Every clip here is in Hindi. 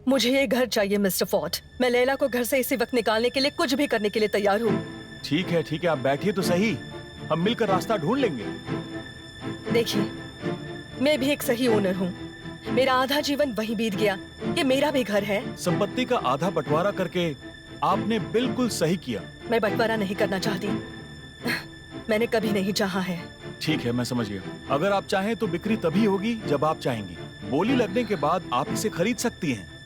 मुझे ये घर चाहिए मिस्टर फोर्ड। मैं लैला को घर से इसी वक्त निकालने के लिए कुछ भी करने के लिए तैयार हूँ। ठीक है, आप बैठिए तो सही, हम मिलकर रास्ता ढूंढ लेंगे। देखिए, मैं भी एक सही ओनर हूँ। मेरा आधा जीवन वहीं बीत गया। ये मेरा भी घर है। संपत्ति का आधा बंटवारा करके आपने बिल्कुल सही किया। मैं बंटवारा नहीं करना चाहती। मैंने कभी नहीं चाहा है। ठीक है, मैं समझ गया। अगर आप चाहें तो बिक्री तभी होगी जब आप चाहेंगी। बोली लगने के बाद आप इसे खरीद सकती हैं।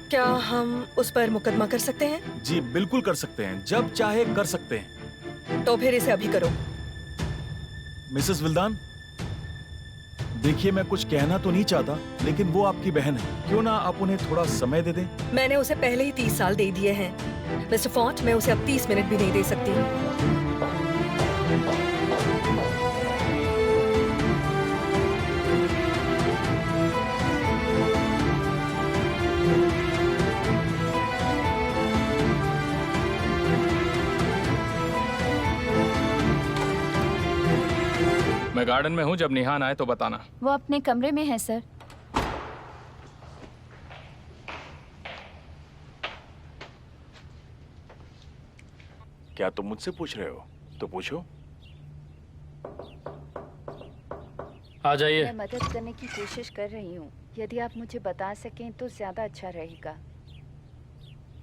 क्या हम उस पर मुकदमा कर सकते हैं? जी बिल्कुल कर सकते हैं, जब चाहे कर सकते हैं। तो फिर इसे अभी करो। मिसेस विल्दान, देखिए मैं कुछ कहना तो नहीं चाहता, लेकिन वो आपकी बहन है, क्यों ना आप उन्हें थोड़ा समय दे दें। मैंने उसे पहले ही 30 साल दे दिए हैं मिस्टर फोर्ड। मैं उसे अब 30 मिनट भी नहीं दे सकती। मैं गार्डन में हूँ, जब निहान आए तो बताना। वो अपने कमरे में है सर। क्या तुम मुझसे पूछ रहे हो? तो पूछो। आ जाइए। मैं मदद करने की कोशिश कर रही हूँ। यदि आप मुझे बता सकें तो ज्यादा अच्छा रहेगा।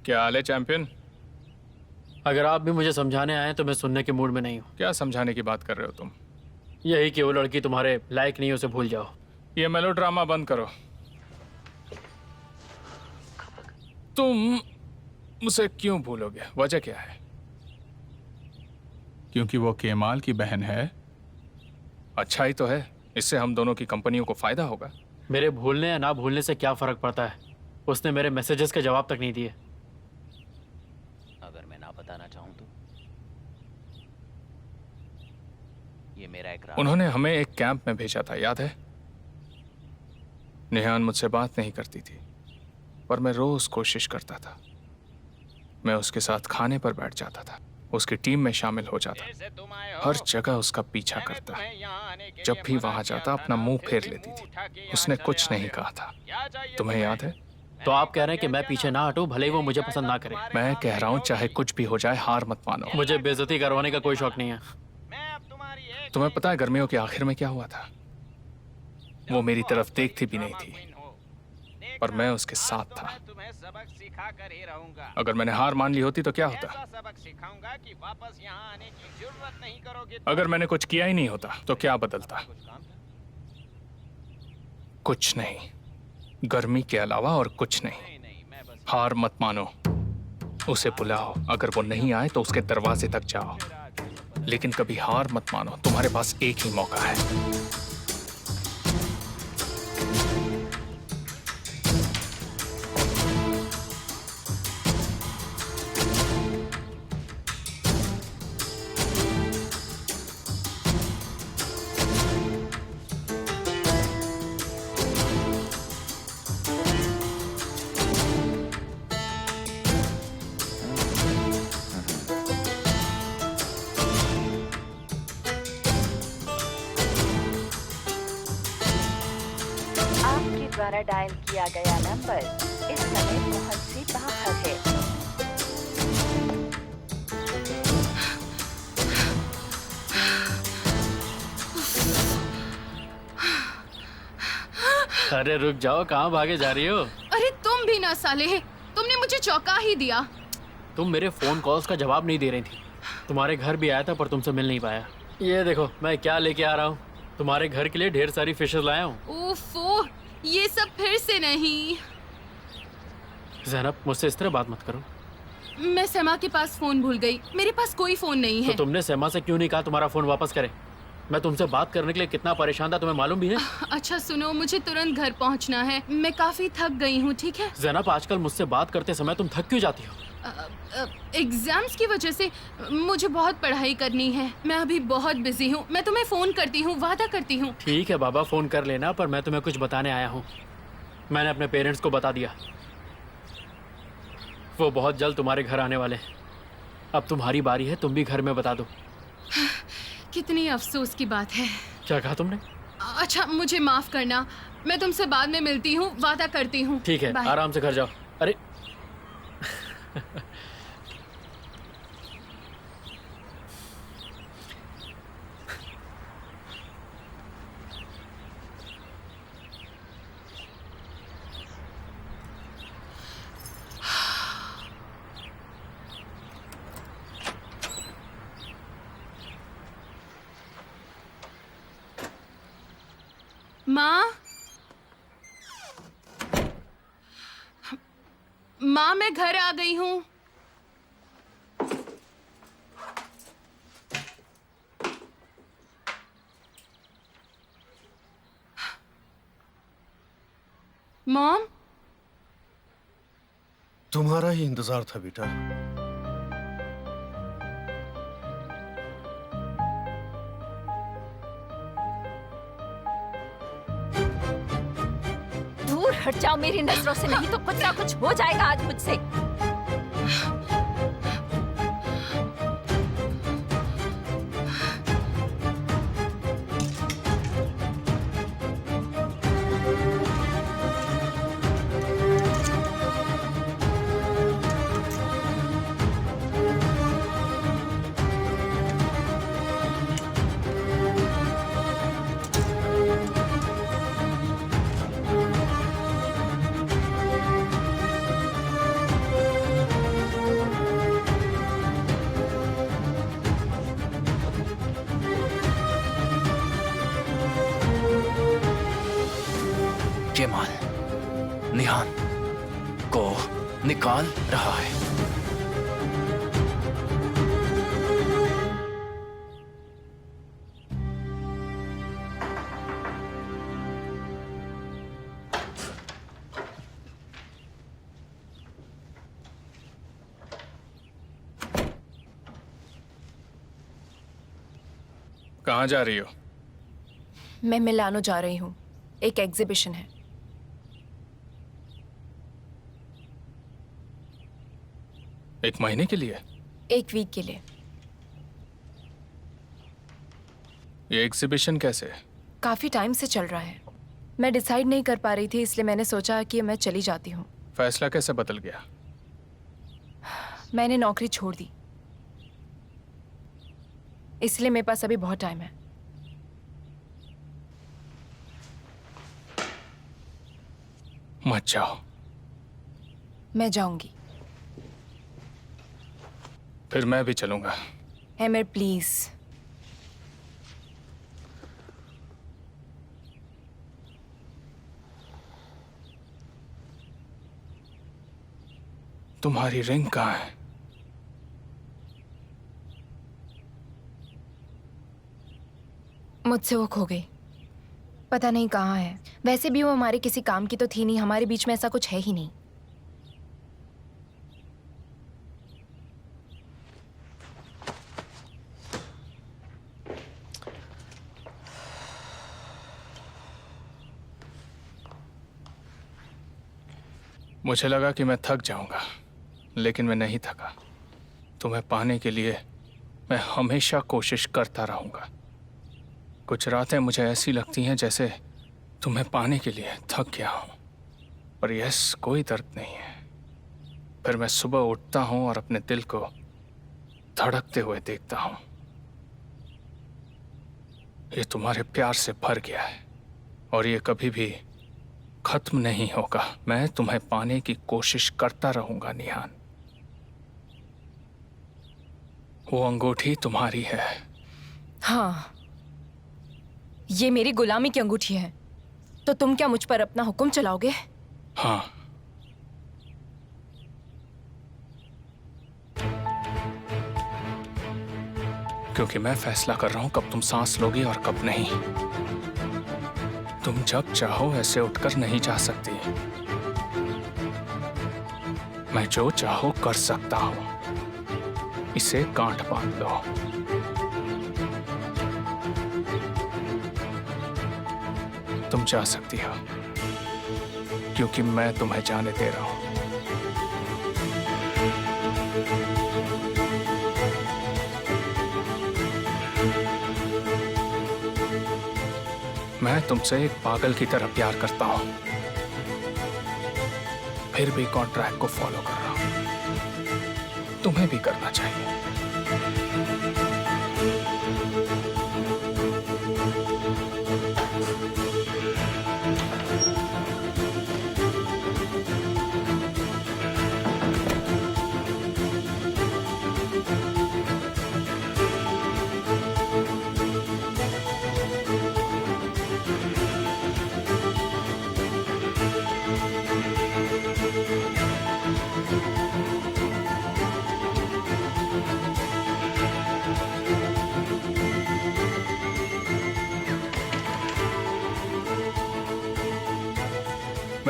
क्या हाल है चैंपियन? अगर आप भी मुझे समझाने आए तो मैं सुनने के मूड में नहीं हूँ। क्या समझाने की बात कर रहे हो तुम? यही कि वो लड़की तुम्हारे लायक नहीं है, उसे भूल जाओ। ये मेलोड्रामा बंद करो। तुम उसे क्यों भूलोगे? वजह क्या है? क्योंकि वो केमाल की बहन है? अच्छा ही तो है, इससे हम दोनों की कंपनियों को फायदा होगा। मेरे भूलने या ना भूलने से क्या फर्क पड़ता है? उसने मेरे मैसेजेस के जवाब तक नहीं दिए। अगर मैं ना बताना चाहूं तो ये मेरा इकरार। उन्होंने हमें एक कैंप में भेजा था, याद है? निहान मुझसे बात नहीं करती थी, पर मैं रोज कोशिश करता था। मैं उसके साथ खाने पर बैठ जाता था, उसकी टीम में शामिल हो जाता, हर जगह उसका पीछा करता। जब भी वहां जाता अपना मुंह फेर लेती थी। उसने कुछ नहीं कहा था, तुम्हें याद है? तो आप कह रहे हैं कि मैं पीछे ना हटूं, भले ही वो मुझे पसंद ना करे? मैं कह रहा हूं चाहे कुछ भी हो जाए, हार मत मानो। मुझे बेइज्जती करवाने का कोई शौक नहीं है। तुम्हें पता है गर्मियों के आखिर में क्या हुआ था? वो मेरी तरफ देखती भी नहीं थी, पर मैं उसके साथ था। अगर मैंने हार मान ली होती तो क्या होता? अगर मैंने कुछ किया ही नहीं होता तो क्या बदलता? कुछ नहीं, गर्मी के अलावा और कुछ नहीं। हार मत मानो, उसे बुलाओ। अगर वो नहीं आए तो उसके दरवाजे तक जाओ, लेकिन कभी हार मत मानो। तुम्हारे पास एक ही मौका है। द्वारा डायल किया गया नंबर इस समय पहुंच से बाहर है। अरे रुक जाओ, कहाँ भागे जा रही हो? अरे तुम भी ना साले, तुमने मुझे चौंका ही दिया। तुम मेरे फोन कॉल्स का जवाब नहीं दे रही थी। तुम्हारे घर भी आया था पर तुमसे मिल नहीं पाया। ये देखो मैं क्या लेके आ रहा हूँ। तुम्हारे घर के लिए ढेर सारी फिशेस लाया हूँ। ओफो, ये सब फिर से नहीं। ज़ैनब, मुझसे इस तरह बात मत करो। मैं समा के पास फोन भूल गई। मेरे पास कोई फोन नहीं है। तो तुमने समा से क्यों नहीं कहा तुम्हारा फोन वापस करे? मैं तुमसे बात करने के लिए कितना परेशान था तुम्हें मालूम भी है? अच्छा सुनो, मुझे तुरंत घर पहुंचना है। मैं काफी थक गई हूँ, ठीक है? ज़ैनब, आजकल मुझसे बात करते समय तुम थक क्यों जाती हो? एग्जाम्स की वजह से मुझे बहुत पढ़ाई करनी है। मैं अभी बहुत बिजी हूँ। मैं तुम्हें फोन करती हूँ, वादा करती हूँ। ठीक है बाबा, फोन कर लेना, पर मैं तुम्हें कुछ बताने आया हूँ। मैंने अपने पेरेंट्स को बता दिया, वो बहुत जल्द तुम्हारे घर आने वाले हैं। अब तुम्हारी बारी है, तुम भी घर में बता दो। कितनी अफसोस की बात है। क्या कहा तुमने? अच्छा मुझे माफ करना, मैं तुमसे बाद में मिलती हूँ, वादा करती हूँ। ठीक है, आराम से घर जाओ। माँ, माँ मैं घर आ गई हूँ। मॉम, तुम्हारा ही इंतजार था बेटा। दूर हट जाओ मेरी नजरों से, नहीं तो कुछ ना कुछ हो जाएगा आज मुझसे। जेमाल निहान को निकाल रहा है। कहाँ जा रही हो? मैं मिलानो जा रही हूँ, एक एग्जीबिशन है। एक महीने के लिए? एक वीक के लिए। ये एग्जीबिशन कैसे? काफी टाइम से चल रहा है। मैं डिसाइड नहीं कर पा रही थी, इसलिए मैंने सोचा कि मैं चली जाती हूँ। फैसला कैसे बदल गया? मैंने नौकरी छोड़ दी, इसलिए मेरे पास अभी बहुत टाइम है। मत जाओ। मैं जाऊंगी। फिर मैं भी चलूंगा। Hammer please. तुम्हारी रिंग कहाँ है? मुझसे वो खो गई, पता नहीं कहाँ है। वैसे भी वो हमारे किसी काम की तो थी नहीं, हमारे बीच में ऐसा कुछ है ही नहीं। मुझे लगा कि मैं थक जाऊंगा, लेकिन मैं नहीं थका। तुम्हें पाने के लिए मैं हमेशा कोशिश करता रहूंगा। कुछ रातें मुझे ऐसी लगती हैं जैसे तुम्हें पाने के लिए थक गया हूं, पर यस कोई दर्द नहीं है। फिर मैं सुबह उठता हूं और अपने दिल को धड़कते हुए देखता हूं। ये तुम्हारे प्यार से भर गया है और ये कभी भी खत्म नहीं होगा। मैं तुम्हें पाने की कोशिश करता रहूंगा निहान। वो अंगूठी तुम्हारी है। हाँ, ये मेरी गुलामी की अंगूठी है, तो तुम क्या मुझ पर अपना हुक्म चलाओगे? हाँ। क्योंकि मैं फैसला कर रहा हूं कब तुम सांस लोगी और कब नहीं। तुम जब चाहो ऐसे उठकर नहीं जा सकती। मैं जो चाहो कर सकता हूं। इसे गांठ बांध लो। तुम जा सकती हो, क्योंकि मैं तुम्हें जाने दे रहा हूं। मैं तुमसे एक पागल की तरह प्यार करता हूं, फिर भी कॉन्ट्रैक्ट को फॉलो कर रहा हूं। तुम्हें भी करना चाहिए।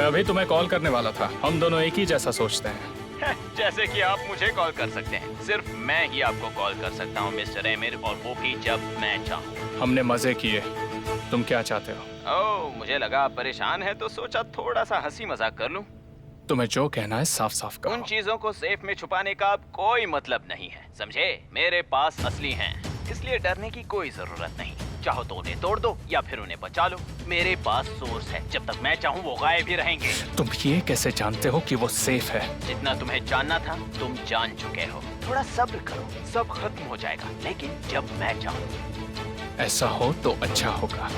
मैं अभी तुम्हें कॉल करने वाला था। हम दोनों एक ही जैसा सोचते हैं। जैसे कि आप मुझे कॉल कर सकते हैं, सिर्फ मैं ही आपको कॉल कर सकता हूँ मिस्टर एमिर, और वो भी जब मैं चाहूँ। हमने मजे किए, तुम क्या चाहते हो? ओह, मुझे लगा आप परेशान हैं तो सोचा थोड़ा सा हंसी मजाक कर लूं। तुम्हें जो कहना है साफ साफ कहो। उन चीजों को सेफ में छुपाने का अब कोई मतलब नहीं है, समझे? मेरे पास असली हैं, इसलिए डरने की कोई जरूरत नहीं। चाहो तो उन्हें तोड़ दो या फिर उन्हें बचा लो। मेरे पास सोर्स है, जब तक मैं चाहूँ वो गायब ही रहेंगे। तुम ये कैसे जानते हो कि वो सेफ है? जितना तुम्हें जानना था तुम जान चुके हो। थोड़ा सब्र करो, सब खत्म हो जाएगा, लेकिन जब मैं चाहूँ। ऐसा हो तो अच्छा होगा।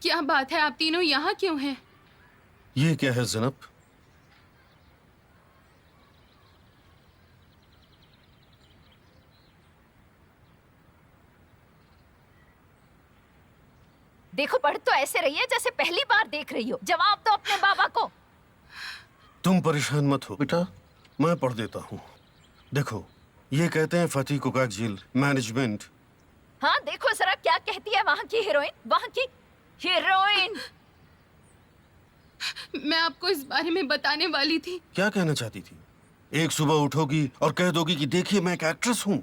क्या बात है, आप तीनों यहाँ क्यों हैं? ये क्या है ज़ैनब? देखो, पढ़ तो ऐसे रही है जैसे पहली बार देख रही हो। जवाब दो अपने बाबा को। तुम परेशान मत हो बेटा, मैं पढ़ देता हूँ। देखो, ये कहते हैं फतेह कोकाक झील मैनेजमेंट। हाँ, देखो जरा क्या कहती है वहाँ की हीरोइन, वहाँ की हीरोइन। मैं आपको इस बारे में बताने वाली थी। क्या कहना चाहती थी? एक सुबह उठोगी और कह दोगी कि देखिए मैं एक एक्ट्रेस हूँ।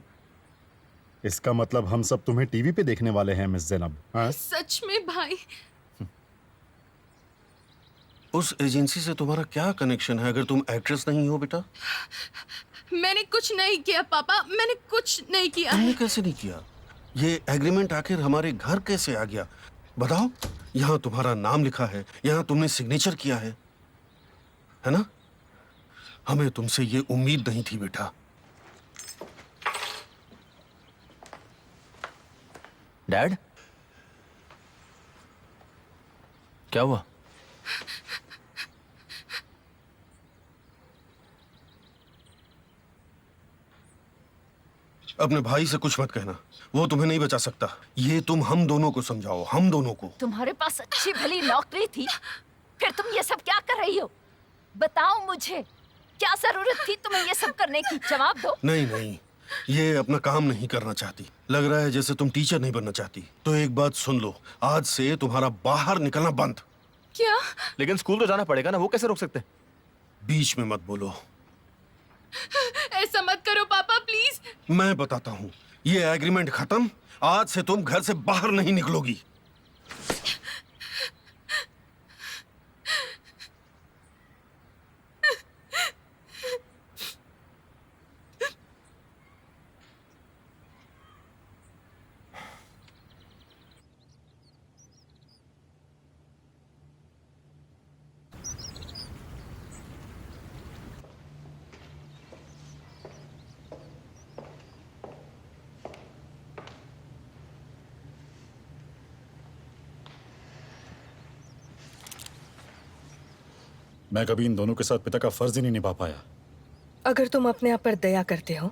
इसका मतलब हम सब तुम्हें टीवी पे देखने वाले हैं मिस ज़ैनब। हाँ? सच में भाई? उस एजेंसी से तुम्हारा क्या कनेक्शन है अगर तुम एक्ट्रेस नहीं हो बेटा? मैंने कुछ नहीं किया पापा, मैंने कुछ नहीं किया। तुमने कैसे नहीं किया? ये एग्रीमेंट आखिर हमारे घर कैसे आ गया? बताओ। यहाँ तुम्हारा नाम लिखा है, यहाँ तुमने सिग्नेचर किया है ना? हमें तुमसे ये उम्मीद नहीं थी बेटा। डैड, क्या हुआ? अपने भाई से कुछ मत कहना, वो तुम्हें नहीं बचा सकता। ये तुम हम दोनों को समझाओ, हम दोनों को। तुम्हारे पास अच्छी भली नौकरी थी, फिर तुम ये सब क्या कर रही हो? बताओ मुझे, क्या जरूरत थी तुम्हें ये सब करने की? जवाब दो। नहीं नहीं, ये अपना काम नहीं करना चाहती। लग रहा है जैसे तुम टीचर नहीं बनना चाहती। तो एक बात सुन लो, आज से तुम्हारा बाहर निकलना बंद। क्या? लेकिन स्कूल तो जाना पड़ेगा ना, वो कैसे रोक सकते? बीच में मत बोलो। ऐसा मत करो पापा, प्लीज। मैं बताता हूँ, ये एग्रीमेंट खत्म। आज से तुम घर से बाहर नहीं निकलोगी। मैं कभी इन दोनों के साथ पिता का फर्ज ही नहीं निभा पाया। अगर तुम अपने आप पर दया करते हो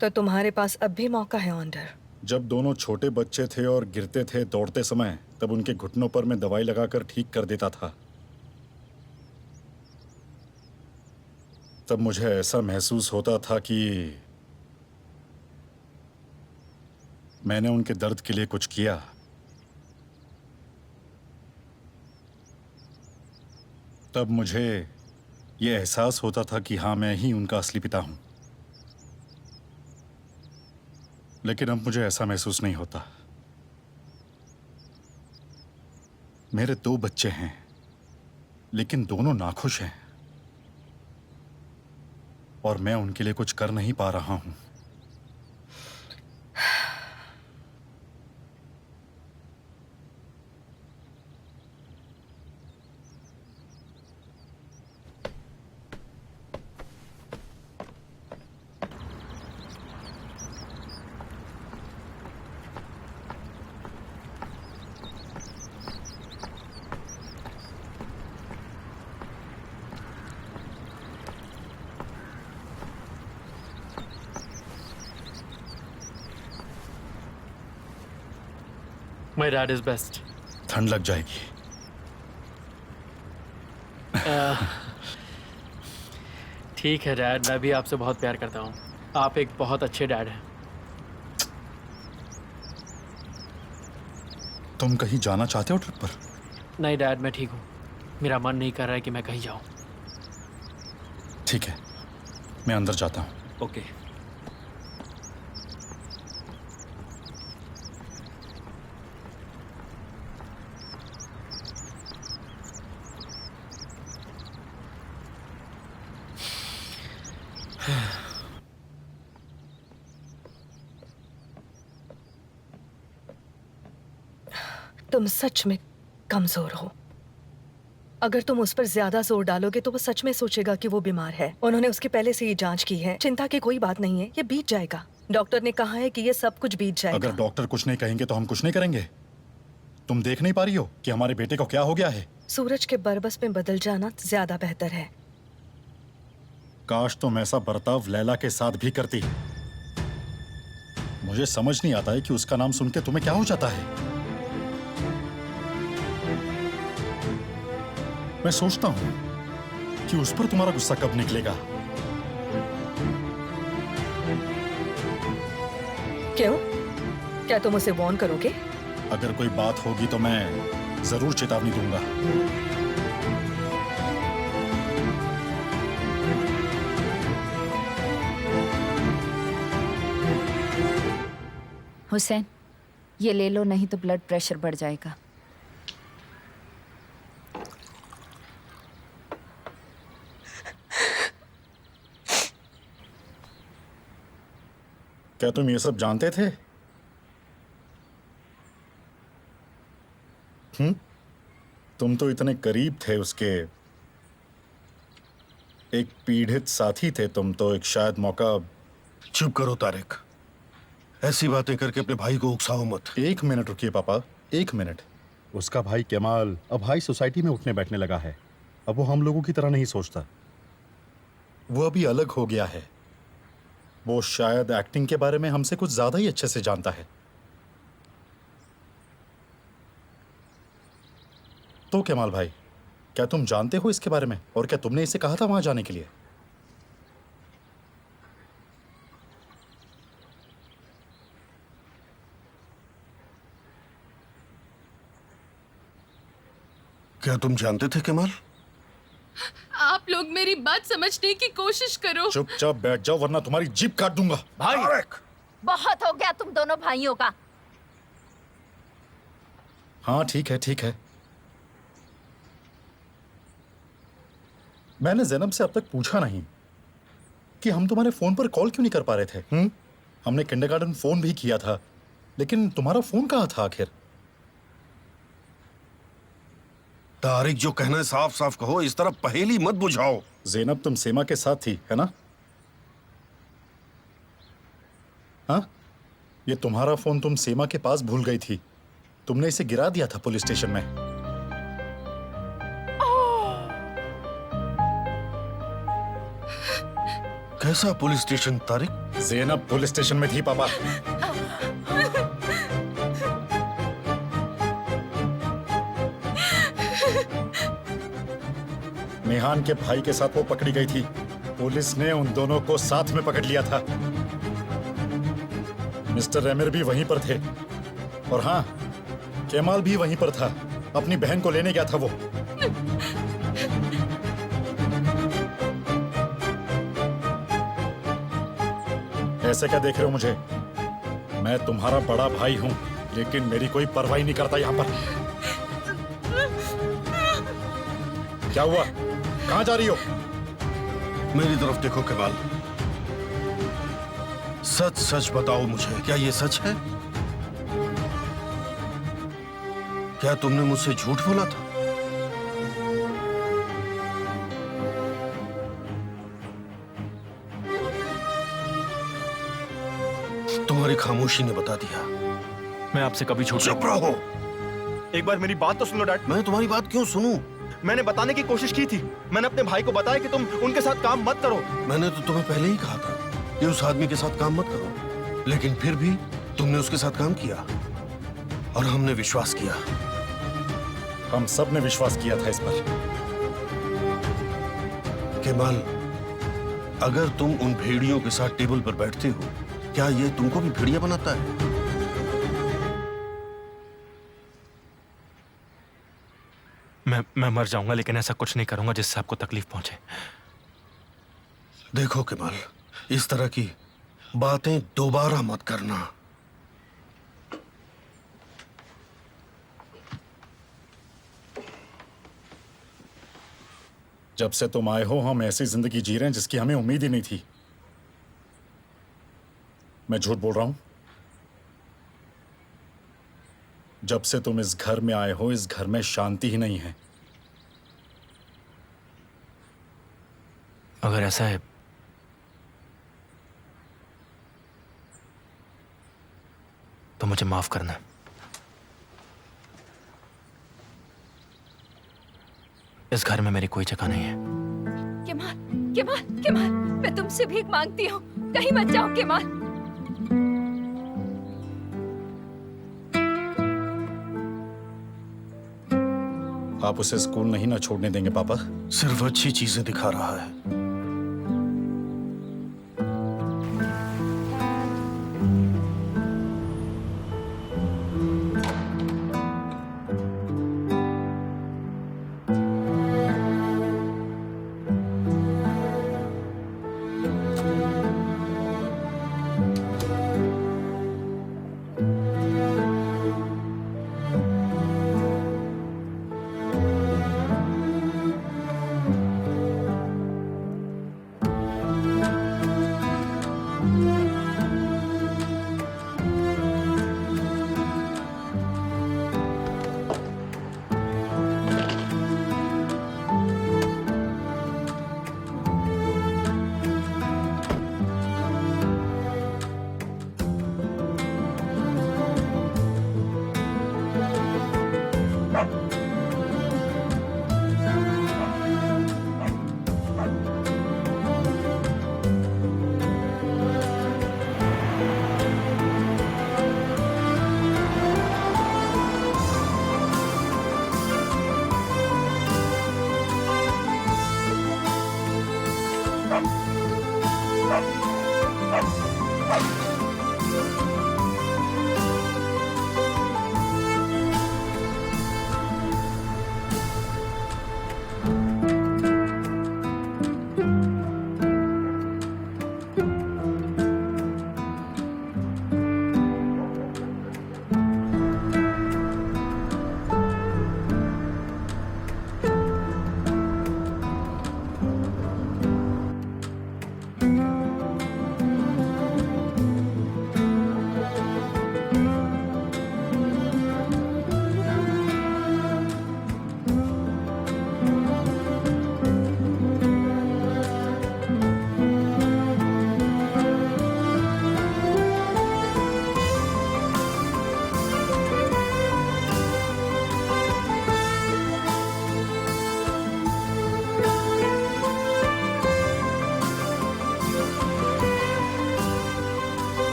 तो तुम्हारे पास अब भी मौका है ऑनर। जब दोनों छोटे बच्चे थे और गिरते थे दौड़ते समय, तब उनके घुटनों पर मैं दवाई लगाकर ठीक कर देता था। तब मुझे ऐसा महसूस होता था कि मैंने उनके दर्द के लिए कुछ किया। तब मुझे ये एहसास होता था कि हाँ, मैं ही उनका असली पिता हूं। लेकिन अब मुझे ऐसा महसूस नहीं होता। मेरे 2 बच्चे हैं, लेकिन दोनों नाखुश हैं और मैं उनके लिए कुछ कर नहीं पा रहा हूं। My dad is best. ठंड लग जाएगी। ठीक है डैड, मैं भी आपसे बहुत प्यार करता हूँ। आप एक बहुत अच्छे डैड हैं। तुम कहीं जाना चाहते हो ट्रिप पर? नहीं डैड, मैं ठीक हूँ। मेरा मन नहीं कर रहा है कि मैं कहीं जाऊँ। ठीक है, मैं अंदर जाता हूँ। ओके। तुम सच में कमजोर हो। अगर तुम उस पर ज्यादा जोर डालोगे तो वो सच में सोचेगा कि वो बीमार है। उन्होंने उसके पहले से ही जांच की है। चिंता की कोई बात नहीं है, ये बीत जाएगा। डॉक्टर ने कहा है कि ये सब कुछ बीत जाएगा। अगर डॉक्टर कुछ नहीं कहेंगे तो हम कुछ नहीं करेंगे। तुम देख नहीं पा रही हो कि हमारे बेटे को क्या हो गया है? सूरज के बरबस में बदल जाना ज्यादा बेहतर है। काश तुम ऐसा बर्ताव लैला के साथ भी करती। मुझे समझ नहीं आता है कि उसका नाम सुन के तुम्हें क्या हो जाता है। मैं सोचता हूं कि उस पर तुम्हारा गुस्सा कब निकलेगा। क्यों? क्या तुम उसे वॉर्न करोगे? अगर कोई बात होगी तो मैं जरूर चेतावनी दूंगा। हुसैन, ये ले लो, नहीं तो ब्लड प्रेशर बढ़ जाएगा। क्या तुम ये सब जानते थे? तुम तो इतने करीब थे उसके। एक पीड़ित साथी थे तुम तो। एक शायद मौका। चुप करो तारिक, ऐसी बातें करके अपने भाई को उकसाओ मत। एक मिनट रुकिए पापा, एक मिनट। उसका भाई केमाल अब हाई सोसाइटी में उठने बैठने लगा है। अब वो हम लोगों की तरह नहीं सोचता। वो अभी अलग हो गया है। वो शायद एक्टिंग के बारे में हमसे कुछ ज्यादा ही अच्छे से जानता है। तो केमाल भाई, क्या तुम जानते हो इसके बारे में? और क्या तुमने इसे कहा था वहां जाने के लिए? क्या तुम जानते थे केमाल? आप लोग मेरी बात समझने की कोशिश करो। चुपचाप बैठ जाओ वरना तुम्हारी जीभ काट दूंगा। भाई बहुत हो गया तुम दोनों भाइयों का। हाँ ठीक है, ठीक है। मैंने ज़ैनब से अब तक पूछा नहीं कि हम तुम्हारे फोन पर कॉल क्यों नहीं कर पा रहे थे। हमने किंडरगार्टन फोन भी किया था, लेकिन तुम्हारा फोन कहाँ था आखिर? तारिक, जो कहना है साफ साफ कहो, इस तरह पहेली मत बुझाओ। ज़ैनब तुम सेमा के साथ थी, है ना? हाँ, ये तुम्हारा फोन तुम सेमा के पास भूल गई थी। तुमने इसे गिरा दिया था पुलिस स्टेशन में। कैसा police station Tariq? Zainab police station में थी पापा। नेहान के भाई के साथ वो पकड़ी गई थी। पुलिस ने उन दोनों को साथ में पकड़ लिया था। मिस्टर रेमिर भी वहीं पर थे। और हाँ, केमाल भी वहीं पर था। अपनी बहन को लेने गया था वो। ऐसे क्या देख रहे हो मुझे? मैं तुम्हारा बड़ा भाई हूं, लेकिन मेरी कोई परवाह नहीं करता यहां पर। क्या हुआ? कहां जा रही हो? मेरी तरफ देखो केमाल, सच सच बताओ मुझे, क्या ये सच है? क्या तुमने मुझसे झूठ बोला था? तुम्हारी खामोशी ने बता दिया। मैं आपसे कभी झूठ चुप रहो। एक बार मेरी बात तो सुनो डैड। मैं तुम्हारी बात क्यों सुनूं? मैंने बताने की कोशिश की थी। मैंने अपने भाई को बताया कि तुम उनके साथ काम मत करो। मैंने तो तुम्हें पहले ही कहा था कि उस आदमी के साथ काम मत करो, लेकिन फिर भी तुमने उसके साथ काम किया और हमने विश्वास किया। हम सब ने विश्वास किया था इस पर। केमाल, अगर तुम उन भेड़ियों के साथ टेबल पर बैठते हो, क्या ये तुमको भी भेड़िया बनाता है? मैं मर जाऊंगा, लेकिन ऐसा कुछ नहीं करूंगा जिससे आपको तकलीफ पहुंचे। देखो केमाल, इस तरह की बातें दोबारा मत करना। जब से तुम आए हो हम ऐसी जिंदगी जी रहे हैं जिसकी हमें उम्मीद ही नहीं थी। मैं झूठ बोल रहा हूं? जब से तुम इस घर में आए हो, इस घर में शांति ही नहीं है। अगर ऐसा है तो मुझे माफ करना। इस घर में मेरी कोई जगह नहीं है। केमाल, केमाल, केमाल, मैं तुमसे भीख मांगती हूँ, कहीं मत जाओ केमाल। आप उसे स्कूल नहीं ना छोड़ने देंगे पापा? सिर्फ अच्छी चीजें दिखा रहा है।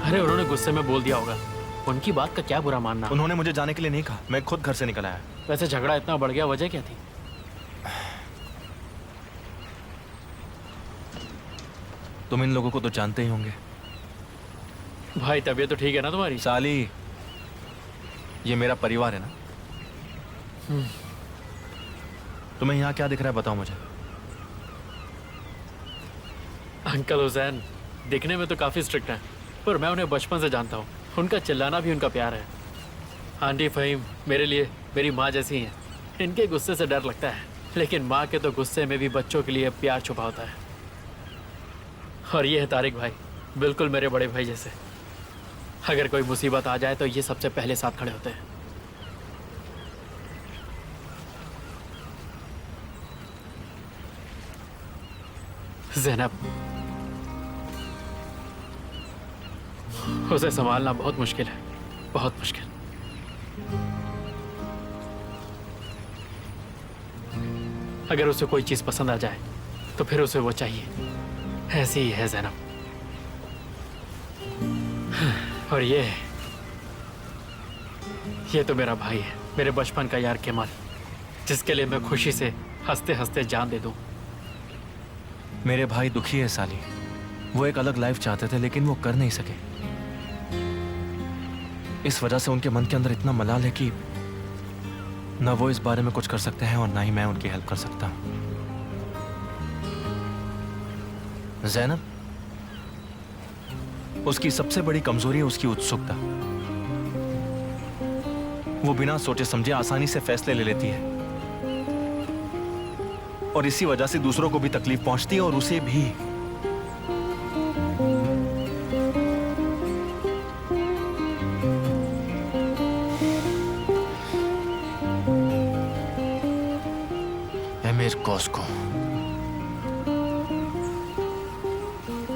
अरे उन्होंने गुस्से में बोल दिया होगा, उनकी बात का क्या बुरा मानना। उन्होंने मुझे जाने के लिए नहीं कहा, मैं खुद घर से निकल आया। वैसे झगड़ा इतना बढ़ गया, वजह क्या थी? तुम इन लोगों को तो जानते ही होंगे। भाई तबीयत तो ठीक है ना तुम्हारी? साली, ये मेरा परिवार है ना। तुम्हें यहाँ क्या दिख रहा है बताओ मुझे। अंकल हुसैन दिखने में तो काफी स्ट्रिक्ट हैं, पर मैं उन्हें बचपन से जानता हूँ। उनका चिल्लाना भी उनका प्यार है। आंटी फ़हीम मेरे लिए मेरी माँ जैसी हैं। इनके गुस्से से डर लगता है, लेकिन माँ के तो गुस्से में भी बच्चों के लिए प्यार छुपा होता है। और ये है तारिक भाई, बिल्कुल मेरे बड़े भाई जैसे। अगर कोई मुसीबत आ जाए तो ये सबसे पहले साथ खड़े होते हैं। ज़ैनब, उसे संभालना बहुत मुश्किल है, बहुत मुश्किल। अगर उसे कोई चीज पसंद आ जाए तो फिर उसे वो चाहिए। ऐसी ही है ज़ैनब। और ये तो मेरा भाई है, मेरे बचपन का यार केमाल, जिसके लिए मैं खुशी से हंसते हंसते जान दे दूं। मेरे भाई दुखी है साली। वो एक अलग लाइफ चाहते थे लेकिन वो कर नहीं सके। इस वजह से उनके मन के अंदर इतना मलाल है कि ना वो इस बारे में कुछ कर सकते हैं और ना ही मैं उनकी हेल्प कर सकता हूं। ज़ैनब, उसकी सबसे बड़ी कमजोरी है उसकी उत्सुकता। वो बिना सोचे समझे आसानी से फैसले ले लेती है और इसी वजह से दूसरों को भी तकलीफ पहुंचती है और उसे भी। एमिर कॉस्को,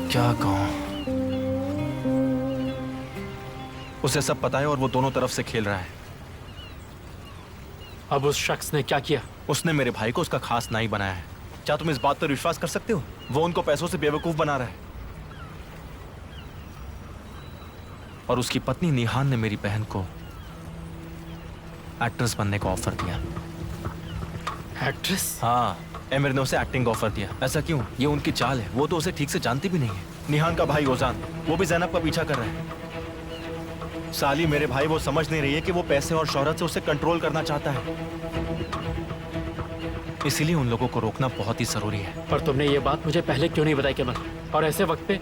क्या कहूं? उसे सब पता है और वो दोनों तरफ से खेल रहा है। अब उस शख्स ने क्या किया? उसने मेरे भाई को उसका खास नाई बनाया है। क्या तुम इस बात पर विश्वास कर सकते हो? वो उनको पैसों से बेवकूफ बना रहा है। और उसकी पत्नी निहान ने मेरी बहन को एक्ट्रेस बनने का ऑफर दिया। एक्ट्रेस? हाँ, एमिर ने उसे एक्टिंग ऑफर दिया। ऐसा क्यों? ये उनकी चाल है। वो तो उसे ठीक से जानती भी नहीं है। निहान का भाई ओजान, वो भी ज़ैनब का पीछा कर रहा है। साली मेरे भाई, वो समझ नहीं रही है कि वो पैसे और शोहरत से उसे कंट्रोल करना चाहता है। इसीलिए उन लोगों को रोकना बहुत ही जरूरी है। पर तुमने ये बात मुझे पहले क्यों नहीं बताई केमल? और ऐसे वक्त पे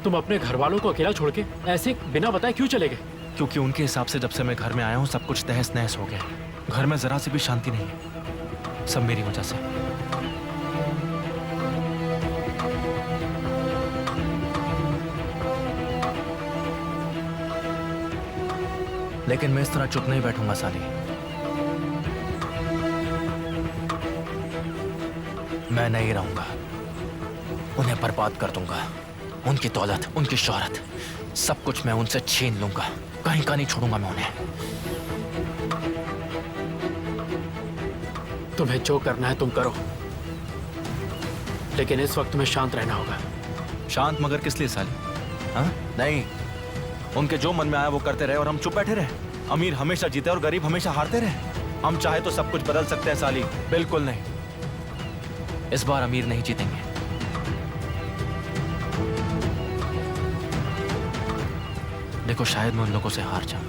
तुम अपने घर वालों को अकेला छोड़ के ऐसे बिना बताए क्यों चले गए? क्योंकि उनके हिसाब से जब से मैं घर में आया हूँ सब कुछ तहस नहस हो गया। घर में जरा सी भी शांति नहीं है। सब मेरी वजह से। लेकिन मैं इस तरह चुप नहीं बैठूंगा साली। मैं नहीं रहूंगा। उन्हें बर्बाद कर दूंगा। उनकी दौलत, उनकी शोहरत, सब कुछ मैं उनसे छीन लूंगा। कहीं का नहीं छोड़ूंगा मैं उन्हें। तुम्हें जो करना है तुम करो, लेकिन इस वक्त तुम्हें शांत रहना होगा। शांत मगर किस लिए साली? हाँ? नहीं, उनके जो मन में आया वो करते रहे और हम चुप बैठे रहे। अमीर हमेशा जीते और गरीब हमेशा हारते रहे। हम चाहे तो सब कुछ बदल सकते हैं साली। बिल्कुल नहीं। इस बार अमीर नहीं जीतेंगे। देखो, शायद मैं उन लोगों से हार जाऊं।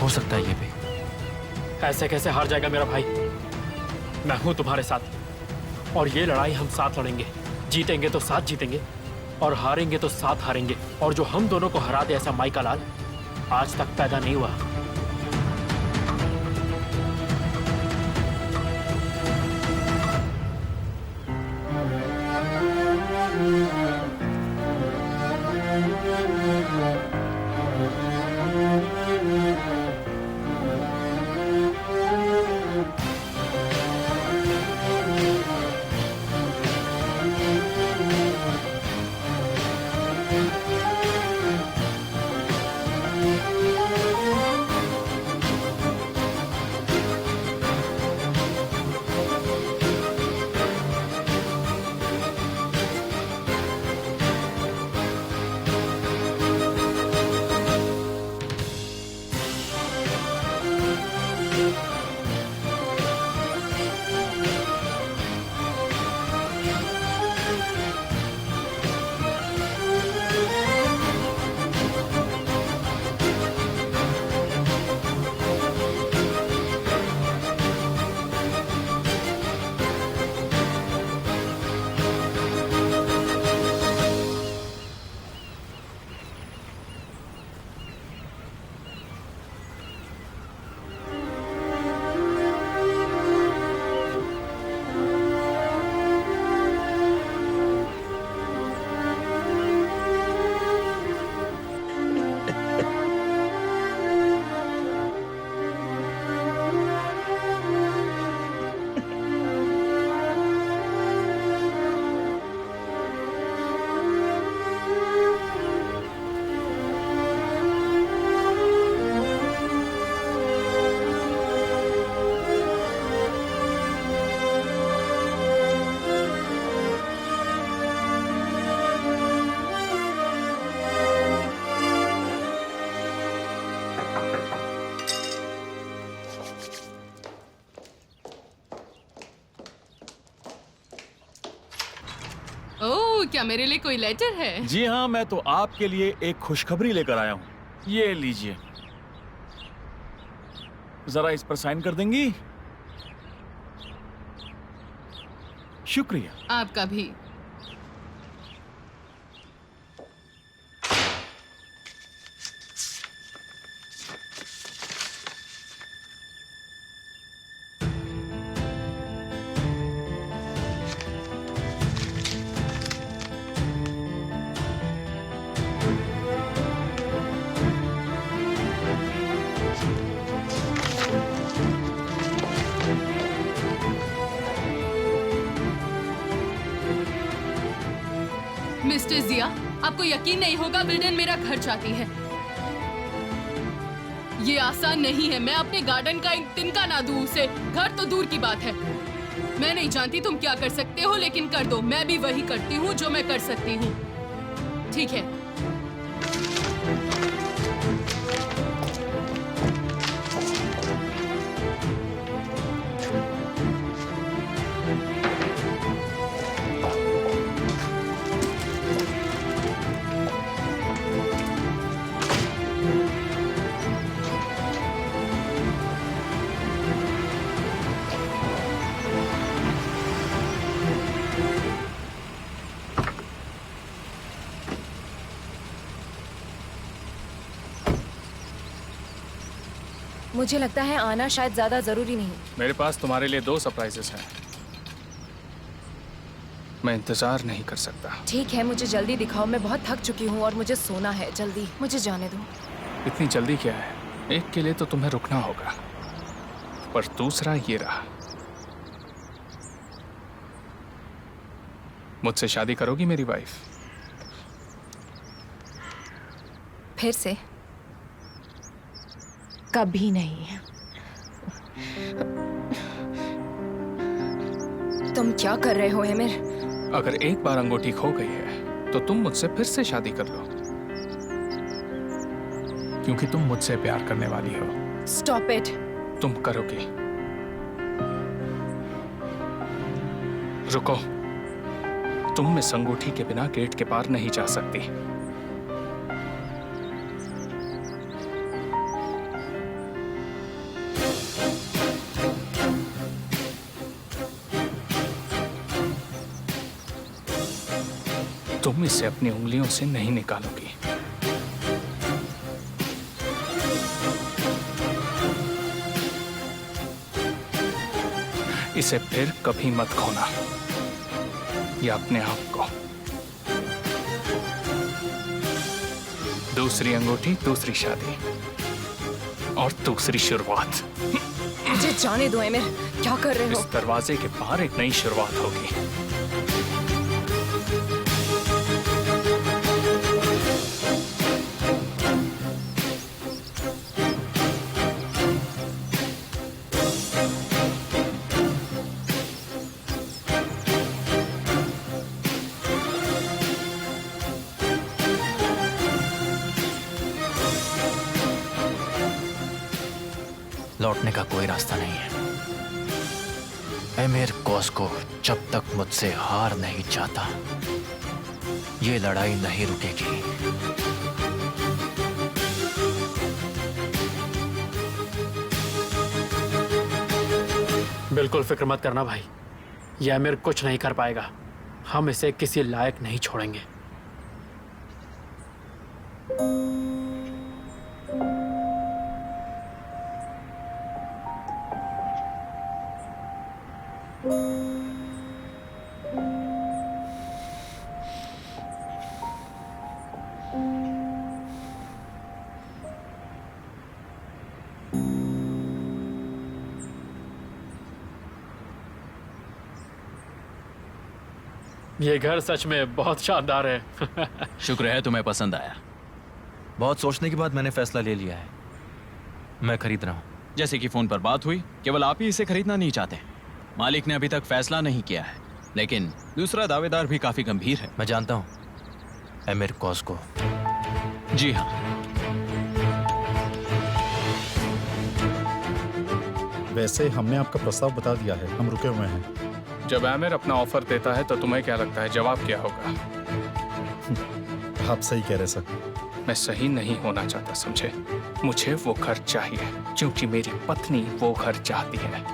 हो सकता है ये भी। ऐसे कैसे हार जाएगा मेरा भाई? मैं हूं तुम्हारे साथ और ये लड़ाई हम साथ लड़ेंगे। जीतेंगे तो साथ जीतेंगे और हारेंगे तो साथ हारेंगे। और जो हम दोनों को हरा दे ऐसा माई का लाल आज तक पैदा नहीं हुआ। ओह, क्या मेरे लिए कोई लेटर है? जी हाँ, मैं तो आपके लिए एक खुशखबरी लेकर आया हूँ। ये लीजिए, जरा इस पर साइन कर देंगी? शुक्रिया। आपका भी। मिस्टर जिया, आपको यकीन नहीं होगा, विल्डन मेरा घर चाहती है। ये आसान नहीं है। मैं अपने गार्डन का एक तिनका ना दूं उसे। घर तो दूर की बात है। मैं नहीं जानती तुम क्या कर सकते हो, लेकिन कर दो। मैं भी वही करती हूँ जो मैं कर सकती हूँ। ठीक है। मुझे लगता है आना शायद ज्यादा जरूरी नहीं। मेरे पास तुम्हारे लिए 2 सरप्राइजेस हैं। मैं इंतजार नहीं कर सकता। ठीक है, मुझे जल्दी दिखाओ। मैं बहुत थक चुकी हूँ और मुझे सोना है। जल्दी मुझे जाने दो। इतनी जल्दी क्या है? एक के लिए तो तुम्हें रुकना होगा, पर दूसरा ये रहा। मुझसे शादी करोगी मेरी वाइफ? फिर से? कभी नहीं। तुम क्या कर रहे हो एमिर? अगर एक बार अंगूठी खो गई है तो तुम मुझसे फिर से शादी कर लो, क्योंकि तुम मुझसे प्यार करने वाली हो। Stop it. तुम करोगी। रुको, तुम इस अंगूठी के बिना गेट के पार नहीं जा सकती। तुम इसे अपनी उंगलियों से नहीं निकालोगी। इसे फिर कभी मत खोना, या अपने आप को। दूसरी अंगूठी, दूसरी शादी और दूसरी शुरुआत। मुझे जाने दो एमिर। क्या कर रहे हो? इस दरवाजे के बाहर एक नई शुरुआत होगी। लौटने का कोई रास्ता नहीं है। एमिर कॉस्को जब तक मुझसे हार नहीं जाता, ये लड़ाई नहीं रुकेगी। बिल्कुल फिक्र मत करना भाई, यह एमिर कुछ नहीं कर पाएगा। हम इसे किसी लायक नहीं छोड़ेंगे। ये घर सच में बहुत शानदार है। शुक्र है तुम्हें पसंद आया। बहुत सोचने के बाद मैंने फैसला ले लिया है। मैं खरीद रहा हूँ। जैसे कि फोन पर बात हुई, केवल आप ही इसे खरीदना नहीं चाहते। मालिक ने अभी तक फैसला नहीं किया है, लेकिन दूसरा दावेदार भी काफी गंभीर है। मैं जानता हूँ, एमिर कॉस्को। जी हाँ। वैसे हमने आपका प्रस्ताव बता दिया है। हम रुके हुए हैं। जब आमिर अपना ऑफर देता है तो तुम्हें क्या लगता है जवाब क्या होगा? आप सही कह रहे सर। मैं सही नहीं होना चाहता, समझे? मुझे वो घर चाहिए क्योंकि मेरी पत्नी वो घर चाहती है।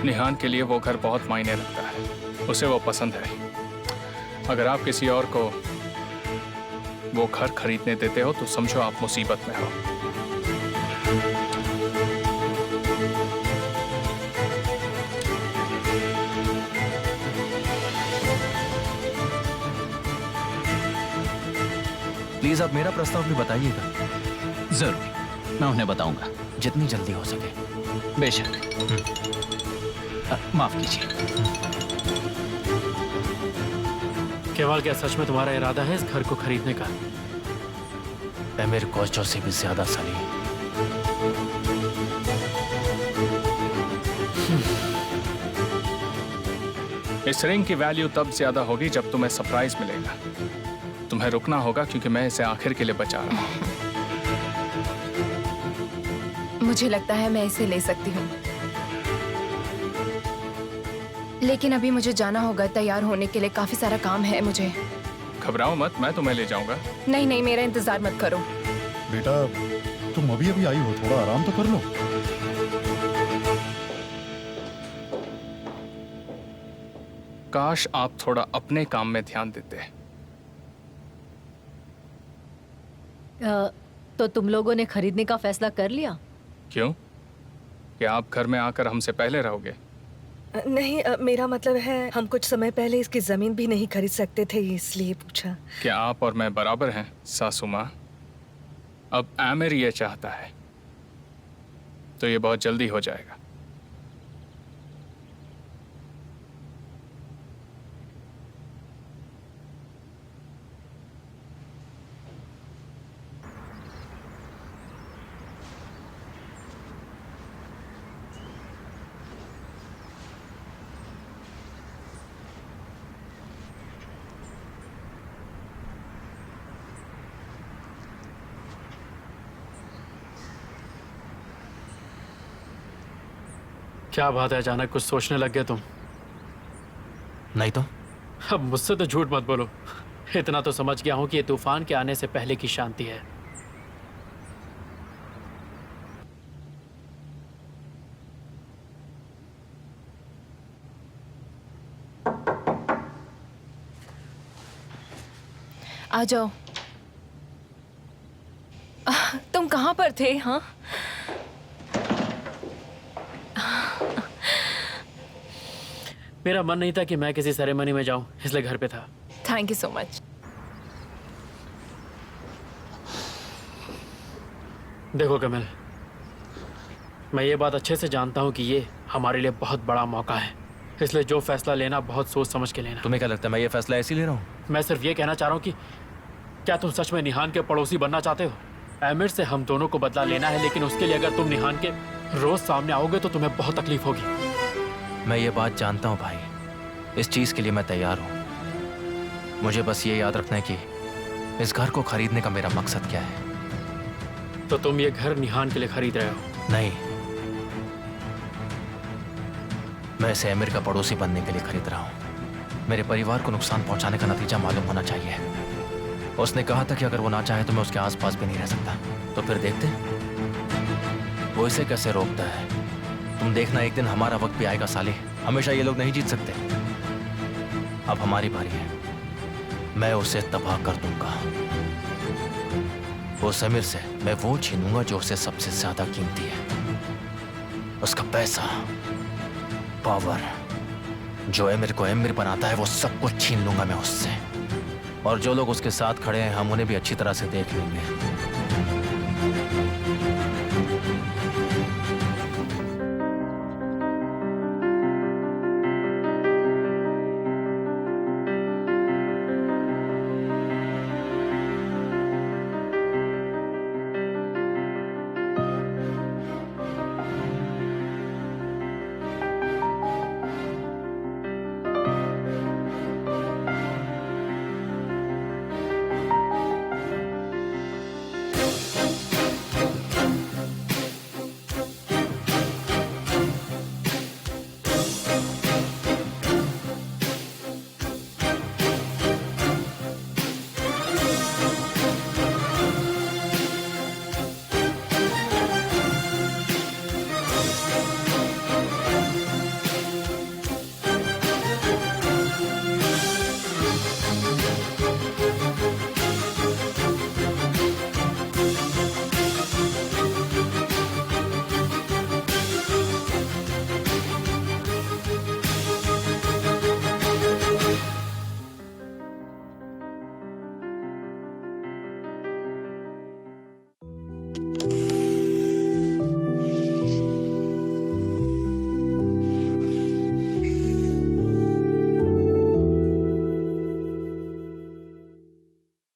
निहान के लिए वो घर बहुत मायने रखता है, उसे वो पसंद है। अगर आप किसी और को वो घर खरीदने देते हो तो समझो आप मुसीबत में हो। प्लीज आप मेरा प्रस्ताव भी बताइएगा। जरूर, मैं उन्हें बताऊंगा जितनी जल्दी हो सके। बेशक। माफ कीजिए। केवल क्या सच में तुम्हारा इरादा है इस घर को खरीदने का? मेरे कोचों से भी ज्यादा सली। इस रिंग की वैल्यू तब ज्यादा होगी जब तुम्हें सरप्राइज मिलेगा। तुम्हें रुकना होगा क्योंकि मैं इसे आखिर के लिए बचा रहा हूं। मुझे लगता है मैं इसे ले सकती हूँ, लेकिन अभी मुझे जाना होगा। तैयार होने के लिए काफी सारा काम है मुझे। घबराओ मत, मैं तुम्हें ले जाऊंगा। नहीं नहीं, मेरा इंतजार मत करो। बेटा तुम अभी अभी आई हो, थोड़ा आराम तो कर लो। काश आप थोड़ा अपने काम में ध्यान देते। तो तुम लोगों ने खरीदने का फैसला कर लिया? क्यों? क्या आप घर में आकर हमसे पहले रहोगे? नहीं, मेरा मतलब है हम कुछ समय पहले इसकी जमीन भी नहीं खरीद सकते थे, इसलिए पूछा। क्या आप और मैं बराबर हैं सासू माँ? अब आमिर ये चाहता है तो ये बहुत जल्दी हो जाएगा। क्या बात है, अचानक कुछ सोचने लग गए तुम? नहीं तो? अब मुझसे तो झूठ मत बोलो। इतना तो समझ गया हूं कि ये तूफान के आने से पहले की शांति है। आ जाओ। तुम कहाँ पर थे? हाँ, मेरा मन नहीं था कि मैं किसी सेरेमनी में जाऊं, इसलिए घर पे था। Thank you so much. देखो कमल, मैं ये बात अच्छे से जानता हूं कि ये हमारे लिए बहुत बड़ा मौका है, इसलिए जो फैसला लेना बहुत सोच समझ के लेना। तुम्हें क्या लगता है मैं ये फैसला ऐसे ले रहा हूँ? मैं सिर्फ ये कहना चाह रहा हूँ कि क्या तुम सच में निहान के पड़ोसी बनना चाहते हो? आमिर से हम दोनों को बदला लेना है, लेकिन उसके लिए अगर तुम निहान के रोज सामने आओगे तो तुम्हें बहुत तकलीफ होगी। मैं ये बात जानता हूँ भाई, इस चीज के लिए मैं तैयार हूँ। मुझे बस ये याद रखना है कि इस घर को खरीदने का मेरा मकसद क्या है। तो तुम ये घर निहान के लिए खरीद रहे हो? नहीं, मैं इसे आमिर का पड़ोसी बनने के लिए खरीद रहा हूँ। मेरे परिवार को नुकसान पहुंचाने का नतीजा मालूम होना चाहिए। उसने कहा था कि अगर वो ना चाहे तो मैं उसके आसपास भी नहीं रह सकता। तो फिर देखते वो इसे कैसे रोकता है। तुम देखना, एक दिन हमारा वक्त भी आएगा साले। हमेशा ये लोग नहीं जीत सकते। अब हमारी बारी है, मैं उसे तबाह कर दूंगा। उस आमिर से मैं वो छीनूंगा जो उसे सबसे ज्यादा कीमती है, उसका पैसा, पावर। जो आमिर को आमिर बनाता है वो सब कुछ छीन लूंगा मैं उससे। और जो लोग उसके साथ खड़े हैं हम उन्हें भी अच्छी तरह से देख लेंगे।